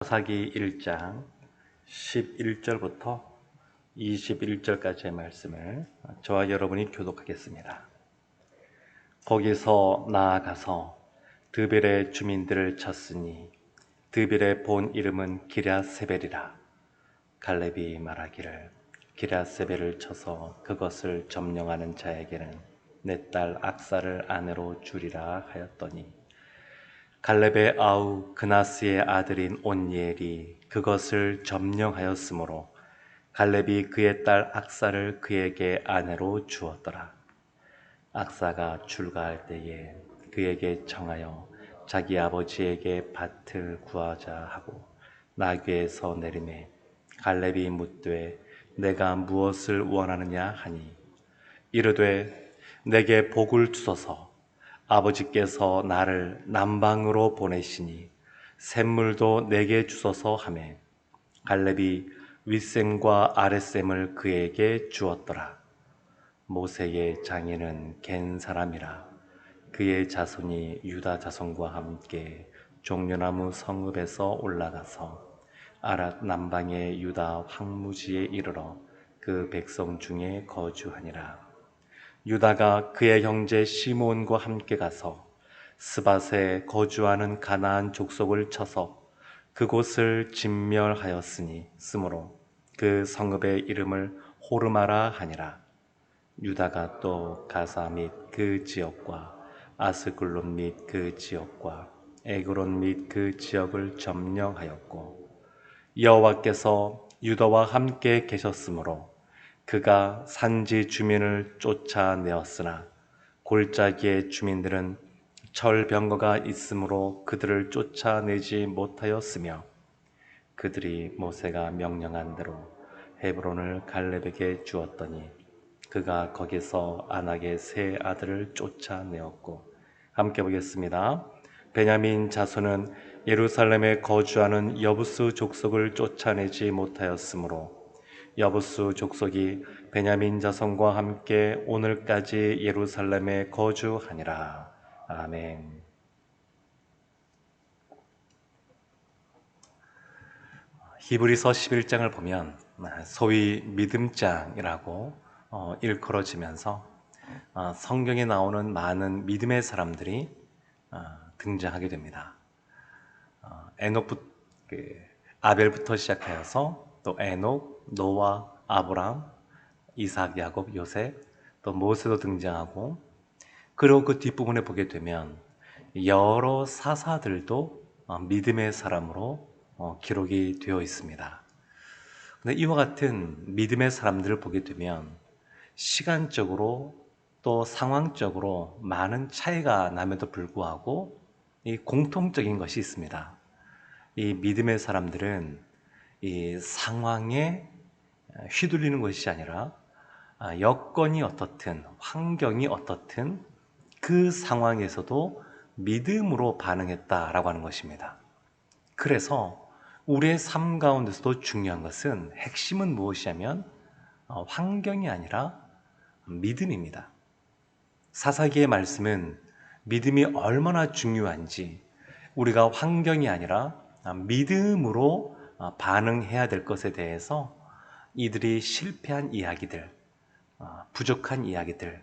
사사기 1장 11절부터 21절까지의 말씀을 저와 여러분이 교독하겠습니다. 거기서 나아가서 드벨의 주민들을 쳤으니 드벨의 본 이름은 기럇세벨이라. 갈렙이 말하기를 기럇세벨을 쳐서 그것을 점령하는 자에게는 내 딸 악사를 아내로 주리라 하였더니 갈렙의 아우 그나스의 아들인 온니엘이 그것을 점령하였으므로 갈렙이 그의 딸 악사를 그에게 아내로 주었더라. 악사가 출가할 때에 그에게 청하여 자기 아버지에게 밭을 구하자 하고 나귀에서 내리매 갈렙이 묻되 내가 무엇을 원하느냐 하니 이르되 내게 복을 주소서. 아버지께서 나를 남방으로 보내시니 샘물도 내게 주소서 하매 갈렙이 윗샘과 아랫샘을 그에게 주었더라. 모세의 장인은 겐 사람이라. 그의 자손이 유다 자손과 함께 종려나무 성읍에서 올라가서 아랏 남방의 유다 황무지에 이르러 그 백성 중에 거주하니라. 유다가 그의 형제 시몬과 함께 가서 스밧에 거주하는 가나안 족속을 쳐서 그곳을 진멸하였으니 쓰므로 그 성읍의 이름을 호르마라 하니라. 유다가 또 가사 및 그 지역과 아스글론 및 그 지역과 에그론 및 그 지역을 점령하였고 여호와께서 유다와 함께 계셨으므로 그가 산지 주민을 쫓아내었으나 골짜기의 주민들은 철병거가 있으므로 그들을 쫓아내지 못하였으며 그들이 모세가 명령한 대로 헤브론을 갈렙에게 주었더니 그가 거기서 아낙의 세 아들을 쫓아내었고. 함께 보겠습니다. 베냐민 자손은 예루살렘에 거주하는 여부스 족속을 쫓아내지 못하였으므로 여부스 족속이 베냐민 자손과 함께 오늘까지 예루살렘에 거주하니라. 아멘. 히브리서 11장을 보면 소위 믿음장이라고 일컬어지면서 성경에 나오는 많은 믿음의 사람들이 등장하게 됩니다. 아벨부터 시작하여서 또 에녹, 노아, 아브람, 이삭, 야곱, 요셉, 또 모세도 등장하고, 그리고 그 뒷부분에 보게 되면 여러 사사들도 믿음의 사람으로 기록이 되어 있습니다. 근데 이와 같은 믿음의 사람들을 보게 되면 시간적으로 또 상황적으로 많은 차이가 남에도 불구하고 이 공통적인 것이 있습니다. 이 믿음의 사람들은 이 상황에 휘둘리는 것이 아니라 여건이 어떻든 환경이 어떻든 그 상황에서도 믿음으로 반응했다라고 하는 것입니다. 그래서 우리의 삶 가운데서도 중요한 것은 핵심은 무엇이냐면 환경이 아니라 믿음입니다. 사사기의 말씀은 믿음이 얼마나 중요한지 우리가 환경이 아니라 믿음으로 반응해야 될 것에 대해서 이들이 실패한 이야기들, 부족한 이야기들,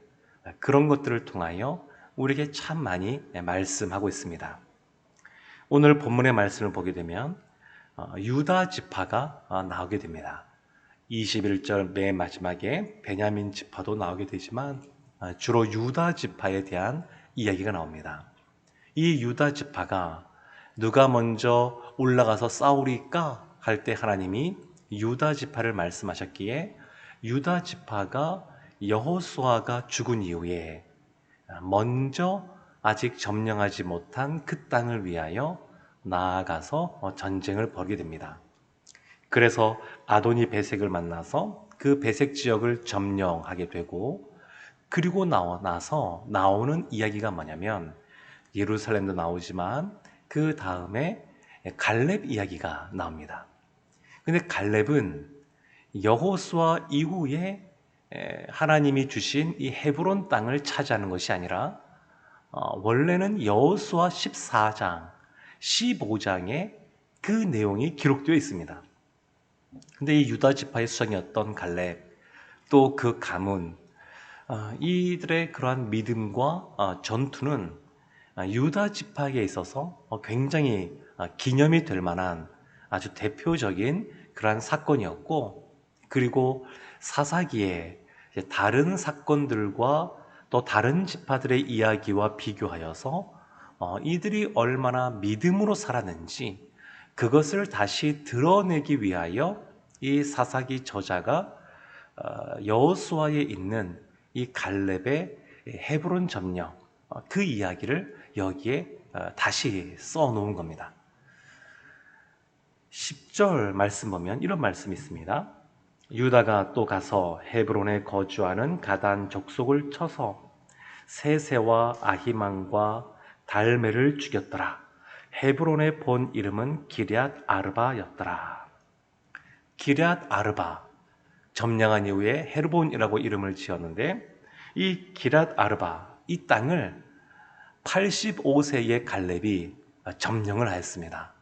그런 것들을 통하여 우리에게 참 많이 말씀하고 있습니다. 오늘 본문의 말씀을 보게 되면 유다 지파가 나오게 됩니다. 21절 맨 마지막에 베냐민 지파도 나오게 되지만 주로 유다 지파에 대한 이야기가 나옵니다. 이 유다 지파가 누가 먼저 올라가서 싸우리까 할 때 하나님이 유다 지파를 말씀하셨기에 유다 지파가 여호수아가 죽은 이후에 먼저 아직 점령하지 못한 그 땅을 위하여 나아가서 전쟁을 벌이게 됩니다. 그래서 아도니 베색을 만나서 그 베색 지역을 점령하게 되고, 그리고 나서 나오는 이야기가 뭐냐면 예루살렘도 나오지만 그 다음에 갈렙 이야기가 나옵니다. 근데 갈렙은 여호수아 이후에 하나님이 주신 이 헤브론 땅을 차지하는 것이 아니라 원래는 여호수아 14장, 15장에 그 내용이 기록되어 있습니다. 근데 이 유다 지파의 수장이었던 갈렙, 또 그 가문, 이들의 그러한 믿음과 전투는 유다 지파에게 있어서 굉장히 기념이 될 만한 아주 대표적인 그러한 사건이었고, 그리고 사사기에 다른 사건들과 또 다른 지파들의 이야기와 비교하여서 이들이 얼마나 믿음으로 살았는지 그것을 다시 드러내기 위하여 이 사사기 저자가 여호수아에 있는 이 갈렙의 헤브론 점령, 그 이야기를 여기에 다시 써놓은 겁니다. 10절 말씀 보면 이런 말씀이 있습니다. 유다가 또 가서 헤브론에 거주하는 가단 족속을 쳐서 세세와 아히만과 달메를 죽였더라. 헤브론의 본 이름은 기럇 아르바였더라. 기럇 아르바, 점령한 이후에 헤르본이라고 이름을 지었는데, 이 기럇 아르바, 이 땅을 85세의 갈렙이 점령을 하였습니다.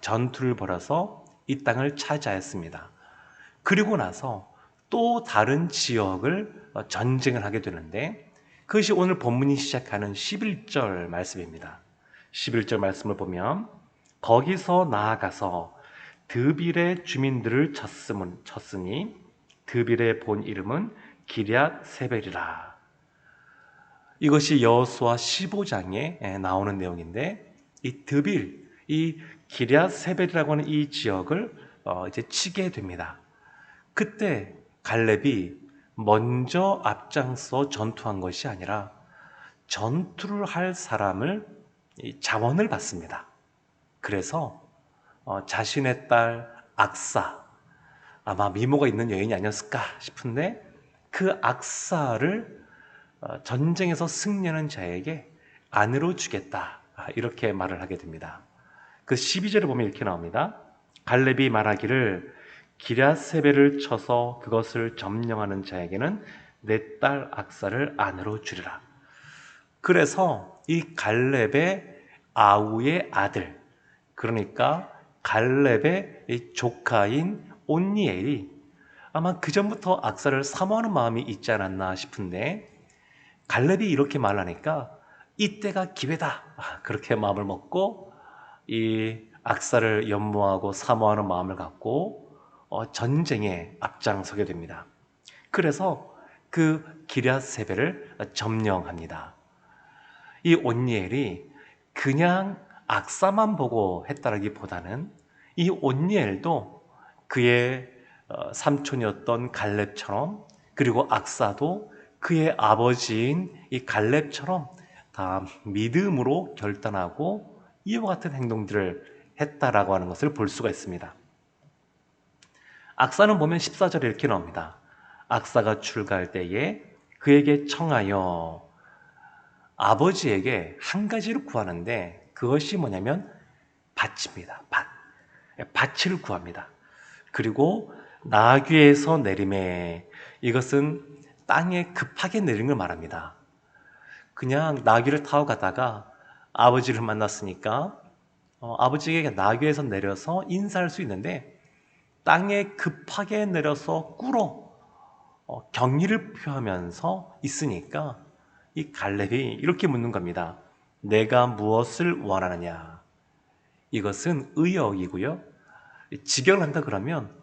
전투를 벌여서 이 땅을 차지하였습니다. 그리고 나서 또 다른 지역을 전쟁을 하게 되는데, 그것이 오늘 본문이 시작하는 11절 말씀입니다. 11절 말씀을 보면 거기서 나아가서 드빌의 주민들을 쳤으니 드빌의 본 이름은 기럇 세벨이라. 이것이 여호수아 15장에 나오는 내용인데, 이 드빌, 이 기럇 세벨이라고 하는 이 지역을 이제 치게 됩니다. 그때 갈렙이 먼저 앞장서 전투한 것이 아니라 전투를 할 사람을 자원을 받습니다. 그래서 자신의 딸 악사, 아마 미모가 있는 여인이 아니었을까 싶은데, 그 악사를 전쟁에서 승리하는 자에게 아내로 주겠다, 이렇게 말을 하게 됩니다. 그 12절에 보면 이렇게 나옵니다. 갈렙이 말하기를 기럇세벨을 쳐서 그것을 점령하는 자에게는 내 딸 악사를 아내로 주리라. 그래서 이 갈렙의 아우의 아들, 그러니까 갈렙의 이 조카인 온니엘이 아마 그 전부터 악사를 사모하는 마음이 있지 않았나 싶은데, 갈렙이 이렇게 말하니까 이때가 기회다, 그렇게 마음을 먹고 이 악사를 연모하고 사모하는 마음을 갖고 전쟁에 앞장서게 됩니다. 그래서 그 기럇세벨을 점령합니다. 이 온니엘이 그냥 악사만 보고 했다라기보다는 이 온니엘도 그의 삼촌이었던 갈렙처럼, 그리고 악사도 그의 아버지인 이 갈렙처럼 다 믿음으로 결단하고 이와 같은 행동들을 했다라고 하는 것을 볼 수가 있습니다. 악사는 보면 14절에 이렇게 나옵니다. 악사가 출가할 때에 그에게 청하여 아버지에게 한 가지를 구하는데, 그것이 뭐냐면 밭입니다. 밭을 구합니다. 그리고 나귀에서 내림에, 이것은 땅에 급하게 내린 걸 말합니다. 그냥 나귀를 타고 가다가 아버지를 만났으니까 아버지에게 나귀에서 내려서 인사할 수 있는데, 땅에 급하게 내려서 꿇어 경의를 표하면서 있으니까 이 갈렙이 이렇게 묻는 겁니다. 내가 무엇을 원하느냐? 이것은 의역이고요. 직역을 한다 그러면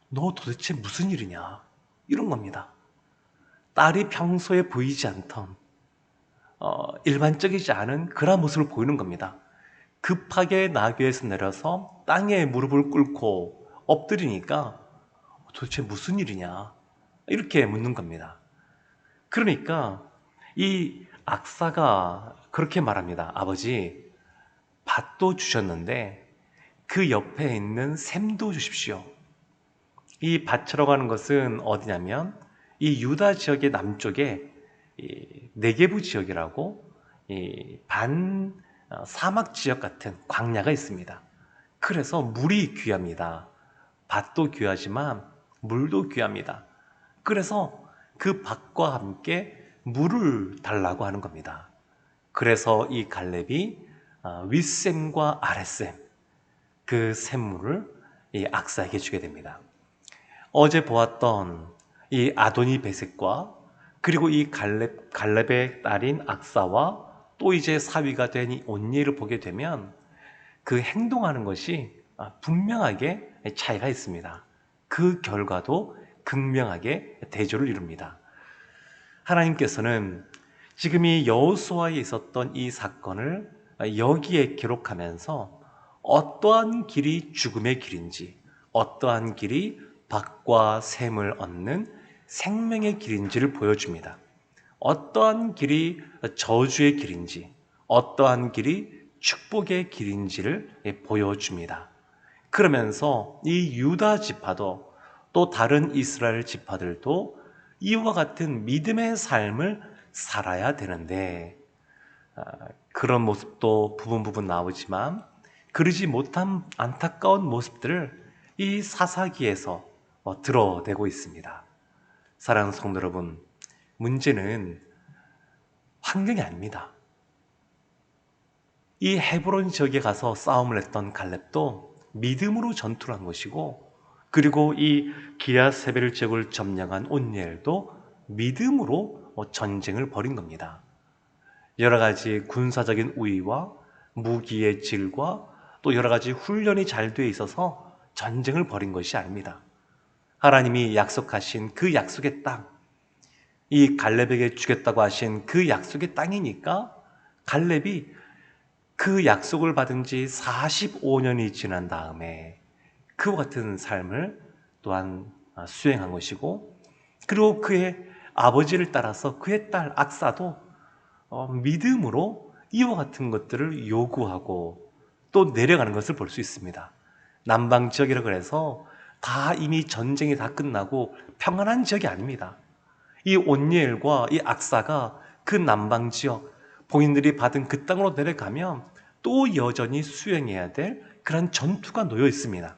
너 도대체 무슨 일이냐? 이런 겁니다. 딸이 평소에 보이지 않던 일반적이지 않은 그런 모습을 보이는 겁니다. 급하게 나귀에서 내려서 땅에 무릎을 꿇고 엎드리니까 도대체 무슨 일이냐? 이렇게 묻는 겁니다. 그러니까 이 악사가 그렇게 말합니다. 아버지, 밭도 주셨는데 그 옆에 있는 샘도 주십시오. 이 밭이라고 하는 것은 어디냐면 이 유다 지역의 남쪽에 이 네게부 지역이라고 반 사막 지역 같은 광야가 있습니다. 그래서 물이 귀합니다. 밭도 귀하지만 물도 귀합니다. 그래서 그 밭과 함께 물을 달라고 하는 겁니다. 그래서 이 갈렙이 윗샘과 아랫샘, 그 샘물을 이 악사에게 주게 됩니다. 어제 보았던 이 아도니 베섹과 그리고 이 갈렙의 딸인 악사와 또 이제 사위가 된 이 온니엘을 보게 되면 그 행동하는 것이 분명하게 차이가 있습니다. 그 결과도 극명하게 대조를 이룹니다. 하나님께서는 지금 이 여호수아에 있었던 이 사건을 여기에 기록하면서 어떠한 길이 죽음의 길인지, 어떠한 길이 박과 샘을 얻는 생명의 길인지를 보여줍니다. 어떠한 길이 저주의 길인지, 어떠한 길이 축복의 길인지를 보여줍니다. 그러면서 이 유다 지파도 또 다른 이스라엘 지파들도 이와 같은 믿음의 삶을 살아야 되는데 그런 모습도 부분 나오지만 그러지 못한 안타까운 모습들을 이 사사기에서 드러내고 있습니다. 사랑하는 성도 여러분, 문제는 환경이 아닙니다. 이 헤브론 지역에 가서 싸움을 했던 갈렙도 믿음으로 전투를 한 것이고, 그리고 이 기랴세벨 지역을 점령한 온니엘도 믿음으로 전쟁을 벌인 겁니다. 여러 가지 군사적인 우위와 무기의 질과 또 여러 가지 훈련이 잘 돼 있어서 전쟁을 벌인 것이 아닙니다. 하나님이 약속하신 그 약속의 땅, 이 갈렙에게 주겠다고 하신 그 약속의 땅이니까 갈렙이 그 약속을 받은 지 45년이 지난 다음에 그와 같은 삶을 또한 수행한 것이고, 그리고 그의 아버지를 따라서 그의 딸 악사도 믿음으로 이와 같은 것들을 요구하고 또 내려가는 것을 볼 수 있습니다. 남방 지역이라고 해서 다 이미 전쟁이 다 끝나고 평안한 지역이 아닙니다. 이 온니엘과 이 악사가 그 남방 지역 본인들이 받은 그 땅으로 내려가면 또 여전히 수행해야 될 그런 전투가 놓여 있습니다.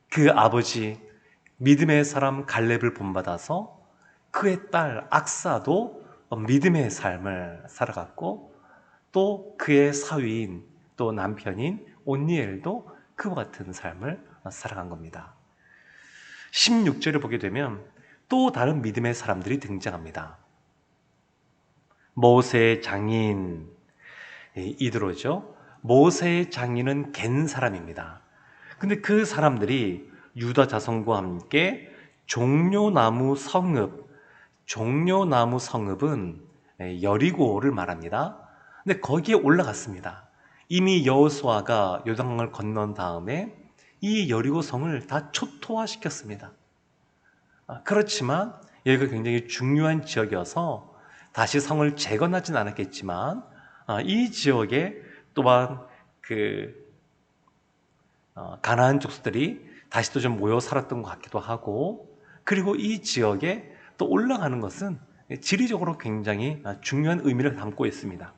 그 아버지 믿음의 사람 갈렙을 본받아서 그의 딸 악사도 믿음의 삶을 살아갔고, 또 그의 사위인 또 남편인 온니엘도 그와 같은 삶을 살아간 겁니다. 16절을 보게 되면 또 다른 믿음의 사람들이 등장합니다. 모세의 장인 이드로죠. 모세의 장인은 갠 사람입니다. 근데 그 사람들이 유다 자손과 함께 종려나무 성읍은 여리고를 말합니다. 근데 거기에 올라갔습니다. 이미 여호수아가 요단강을 건넌 다음에 이 여리고 성을 다 초토화시켰습니다. 그렇지만 여기가 굉장히 중요한 지역이어서 다시 성을 재건하진 않았겠지만 이 지역에 또한 가나안 족속들이 다시 또 좀 모여 살았던 것 같기도 하고, 그리고 이 지역에 또 올라가는 것은 지리적으로 굉장히 중요한 의미를 담고 있습니다.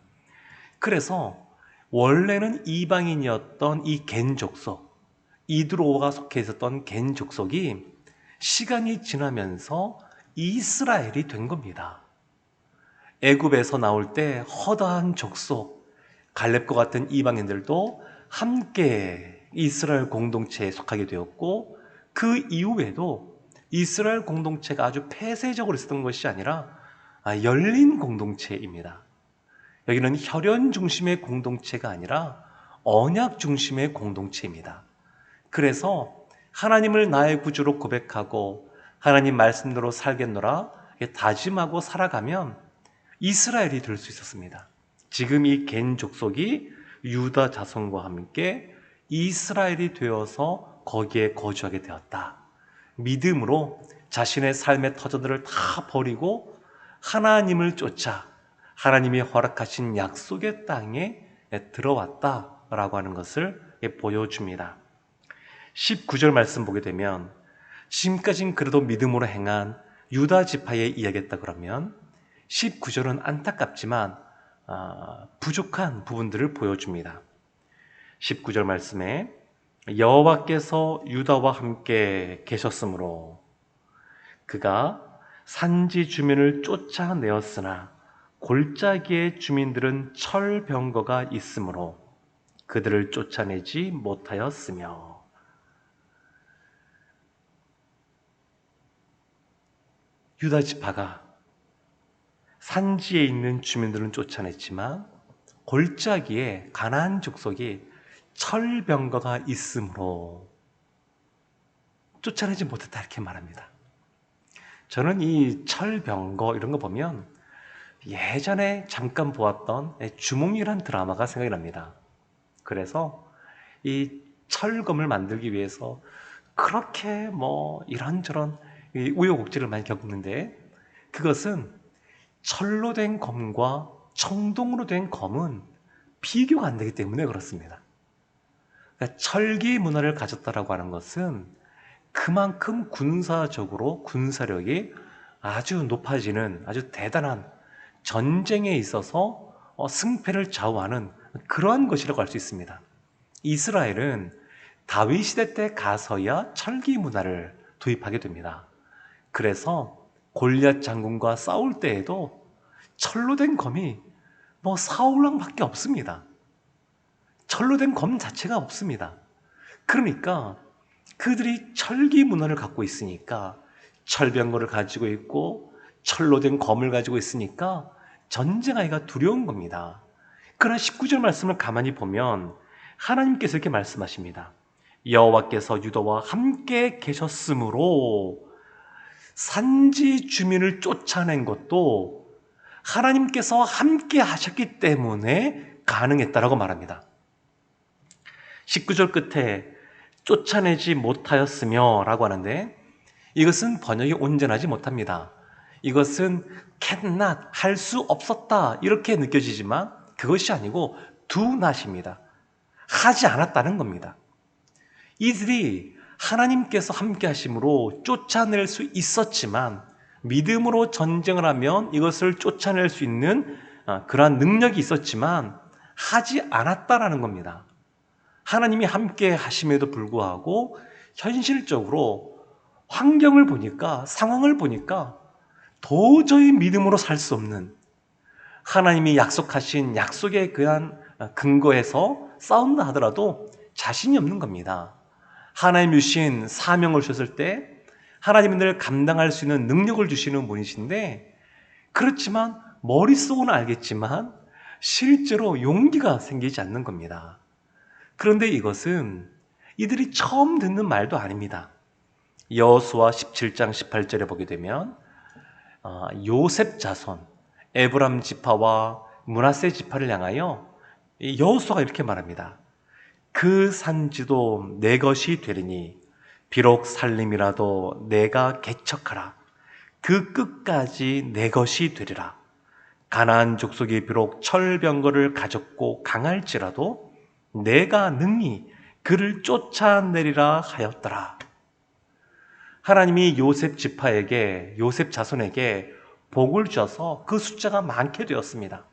그래서 원래는 이방인이었던 이 겐 족속, 이드로가 속해 있었던 겐 족속이 시간이 지나면서 이스라엘이 된 겁니다. 애굽에서 나올 때 허다한 족속, 갈렙과 같은 이방인들도 함께 이스라엘 공동체에 속하게 되었고, 그 이후에도 이스라엘 공동체가 아주 폐쇄적으로 있었던 것이 아니라 열린 공동체입니다. 여기는 혈연 중심의 공동체가 아니라 언약 중심의 공동체입니다. 그래서 하나님을 나의 구주로 고백하고 하나님 말씀대로 살겠노라 다짐하고 살아가면 이스라엘이 될 수 있었습니다. 지금 이 겐 족속이 유다 자손과 함께 이스라엘이 되어서 거기에 거주하게 되었다. 믿음으로 자신의 삶의 터전들을 다 버리고 하나님을 쫓아 하나님이 허락하신 약속의 땅에 들어왔다라고 하는 것을 보여줍니다. 19절 말씀 보게 되면 지금까지는 그래도 믿음으로 행한 유다 지파의 이야기였다 그러면 19절은 안타깝지만 부족한 부분들을 보여줍니다. 19절 말씀에 여호와께서 유다와 함께 계셨으므로 그가 산지 주민을 쫓아내었으나 골짜기의 주민들은 철병거가 있으므로 그들을 쫓아내지 못하였으며. 유다 지파가 산지에 있는 주민들은 쫓아냈지만 골짜기에 가나안 족속이 철병거가 있으므로 쫓아내지 못했다 이렇게 말합니다. 저는 이 철병거 이런 거 보면 예전에 잠깐 보았던 주몽이란 드라마가 생각이 납니다. 그래서 이 철검을 만들기 위해서 그렇게 이런저런 우여곡절을 많이 겪는데, 그것은 철로 된 검과 청동으로 된 검은 비교가 안 되기 때문에 그렇습니다. 그러니까 철기 문화를 가졌다라고 하는 것은 그만큼 군사적으로 군사력이 아주 높아지는 아주 대단한 전쟁에 있어서 승패를 좌우하는 그러한 것이라고 할 수 있습니다. 이스라엘은 다윗 시대 때 가서야 철기 문화를 도입하게 됩니다. 그래서 골리앗 장군과 싸울 때에도 철로 된 검이 사울왕밖에 없습니다. 철로 된 검 자체가 없습니다. 그러니까 그들이 철기 문화를 갖고 있으니까, 철병거를 가지고 있고 철로 된 검을 가지고 있으니까 전쟁하기가 두려운 겁니다. 그러나 19절 말씀을 가만히 보면 하나님께서 이렇게 말씀하십니다. 여호와께서 유다와 함께 계셨으므로 산지 주민을 쫓아낸 것도 하나님께서 함께 하셨기 때문에 가능했다라고 말합니다. 19절 끝에 쫓아내지 못하였으며 라고 하는데, 이것은 번역이 온전하지 못합니다. 이것은 cannot, 할 수 없었다 이렇게 느껴지지만 그것이 아니고 do not입니다. 하지 않았다는 겁니다. 이들이 하나님께서 함께 하심으로 쫓아낼 수 있었지만, 믿음으로 전쟁을 하면 이것을 쫓아낼 수 있는 그러한 능력이 있었지만 하지 않았다라는 겁니다. 하나님이 함께 하심에도 불구하고 현실적으로 환경을 보니까, 상황을 보니까 도저히 믿음으로 살 수 없는, 하나님이 약속하신 약속에 그한 근거해서 싸운다 하더라도 자신이 없는 겁니다. 하나님 주신 사명을 주셨을 때 하나님은 늘 감당할 수 있는 능력을 주시는 분이신데, 그렇지만 머릿속은 알겠지만 실제로 용기가 생기지 않는 겁니다. 그런데 이것은 이들이 처음 듣는 말도 아닙니다. 여호수아 17장 18절에 보게 되면 요셉 자손 에브람 지파와 므낫세 지파를 향하여 여호수아가 이렇게 말합니다. 그 산지도 내 것이 되리니 비록 살림이라도 내가 개척하라. 그 끝까지 내 것이 되리라. 가나안 족속이 비록 철병거를 가졌고 강할지라도 내가 능히 그를 쫓아내리라 하였더라. 하나님이 요셉 지파에게, 요셉 자손에게 복을 주셔서 그 숫자가 많게 되었습니다.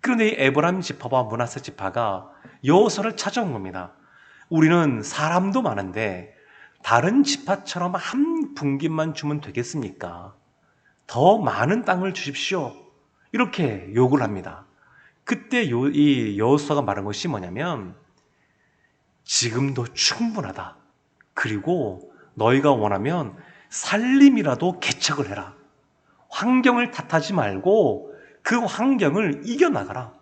그런데 이 에브라임 지파와 므낫세 지파가 여호수아를 찾아온 겁니다. 우리는 사람도 많은데 다른 지파처럼 한 분깃만 주면 되겠습니까? 더 많은 땅을 주십시오. 이렇게 요구를 합니다. 그때 이 여호수아가 말한 것이 뭐냐면, 지금도 충분하다. 그리고 너희가 원하면 살림이라도 개척을 해라. 환경을 탓하지 말고 그 환경을 이겨나가라.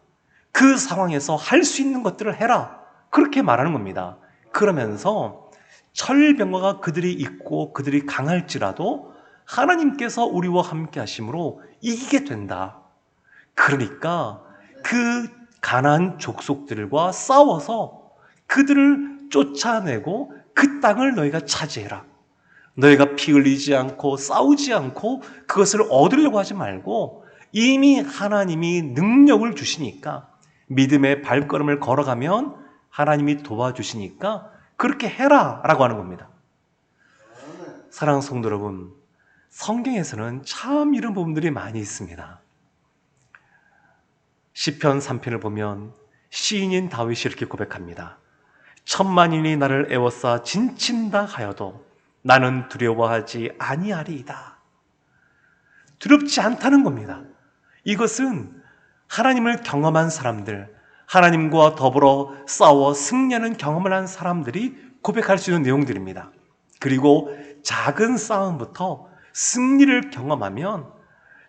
그 상황에서 할 수 있는 것들을 해라. 그렇게 말하는 겁니다. 그러면서 철병거가 그들이 있고 그들이 강할지라도 하나님께서 우리와 함께 하심으로 이기게 된다. 그러니까 그 가나안 족속들과 싸워서 그들을 쫓아내고 그 땅을 너희가 차지해라. 너희가 피 흘리지 않고 싸우지 않고 그것을 얻으려고 하지 말고 이미 하나님이 능력을 주시니까, 믿음의 발걸음을 걸어가면 하나님이 도와주시니까 그렇게 해라 라고 하는 겁니다. 사랑하는 성도 여러분, 성경에서는 참 이런 부분들이 많이 있습니다. 시편 3편을 보면 시인인 다윗이 이렇게 고백합니다. 천만인이 나를 애워싸 진친다 하여도 나는 두려워하지 아니하리이다. 두렵지 않다는 겁니다. 이것은 하나님을 경험한 사람들, 하나님과 더불어 싸워 승리하는 경험을 한 사람들이 고백할 수 있는 내용들입니다. 그리고 작은 싸움부터 승리를 경험하면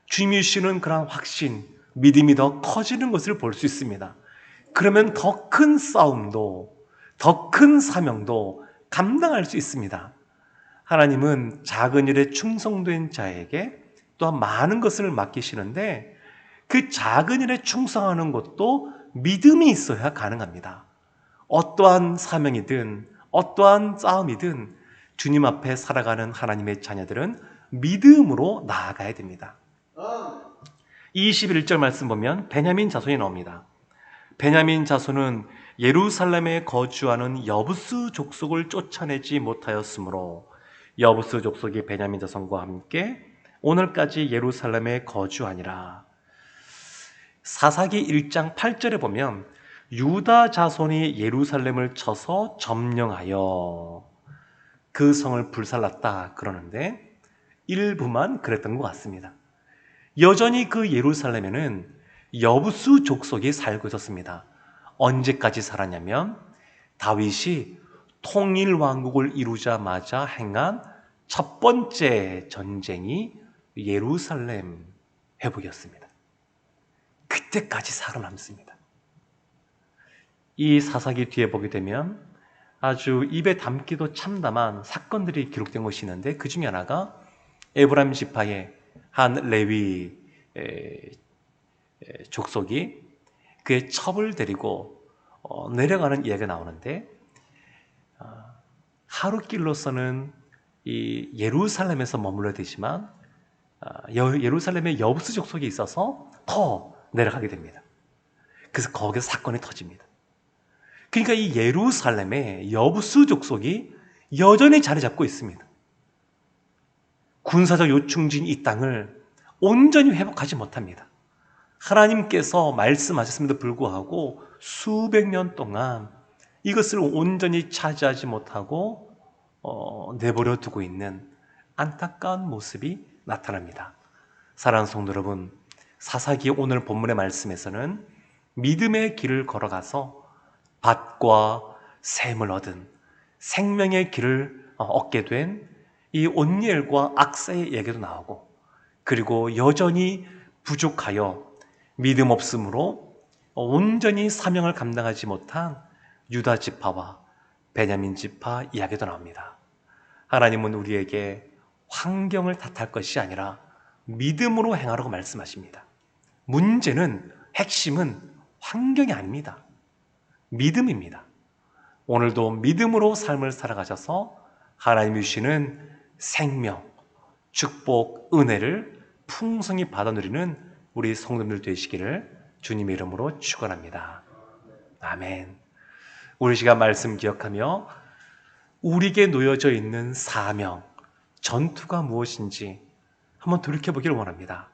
주님이 주시는 그런 확신, 믿음이 더 커지는 것을 볼 수 있습니다. 그러면 더 큰 싸움도, 더 큰 사명도 감당할 수 있습니다. 하나님은 작은 일에 충성된 자에게 또한 많은 것을 맡기시는데 그 작은 일에 충성하는 것도 믿음이 있어야 가능합니다. 어떠한 사명이든 어떠한 싸움이든 주님 앞에 살아가는 하나님의 자녀들은 믿음으로 나아가야 됩니다. 21절 말씀 보면 베냐민 자손이 나옵니다. 베냐민 자손은 예루살렘에 거주하는 여부스 족속을 쫓아내지 못하였으므로 여부스 족속이 베냐민 자손과 함께 오늘까지 예루살렘에 거주하니라. 사사기 1장 8절에 보면 유다 자손이 예루살렘을 쳐서 점령하여 그 성을 불살랐다 그러는데 일부만 그랬던 것 같습니다. 여전히 그 예루살렘에는 여부스 족속이 살고 있었습니다. 언제까지 살았냐면 다윗이 통일 왕국을 이루자마자 행한 첫 번째 전쟁이 예루살렘 회복이었습니다. 그때까지 살아남습니다. 이 사사기 뒤에 보게 되면 아주 입에 담기도 참담한 사건들이 기록된 것이 있는데 그 중에 하나가 에브라임 지파의 한 레위 족속이 그의 첩을 데리고 내려가는 이야기가 나오는데 하루길로서는 이 예루살렘에서 머물러야 되지만 예루살렘에 여부스 족속이 있어서 더 내려가게 됩니다. 그래서 거기서 사건이 터집니다. 그러니까 이 예루살렘에 여부스 족속이 여전히 자리 잡고 있습니다. 군사적 요충지인 이 땅을 온전히 회복하지 못합니다. 하나님께서 말씀하셨음에도 불구하고 수백 년 동안 이것을 온전히 차지하지 못하고 내버려 두고 있는 안타까운 모습이 나타납니다. 사랑하는 성도 여러분, 사사기 오늘 본문의 말씀에서는 믿음의 길을 걸어가서 밭과 샘을 얻은 생명의 길을 얻게 된 이 온니엘과 악사의 얘기도 나오고 그리고 여전히 부족하여 믿음 없음으로 온전히 사명을 감당하지 못한 유다 지파와 베냐민 지파 이야기도 나옵니다. 하나님은 우리에게 환경을 탓할 것이 아니라 믿음으로 행하라고 말씀하십니다. 문제는 핵심은 환경이 아닙니다. 믿음입니다. 오늘도 믿음으로 삶을 살아가셔서 하나님이 주시는 생명, 축복, 은혜를 풍성히 받아 누리는 우리 성도님들 되시기를 주님의 이름으로 축원합니다. 아멘. 우리 시간 말씀 기억하며 우리에게 놓여져 있는 사명, 전투가 무엇인지 한번 돌이켜보기를 원합니다.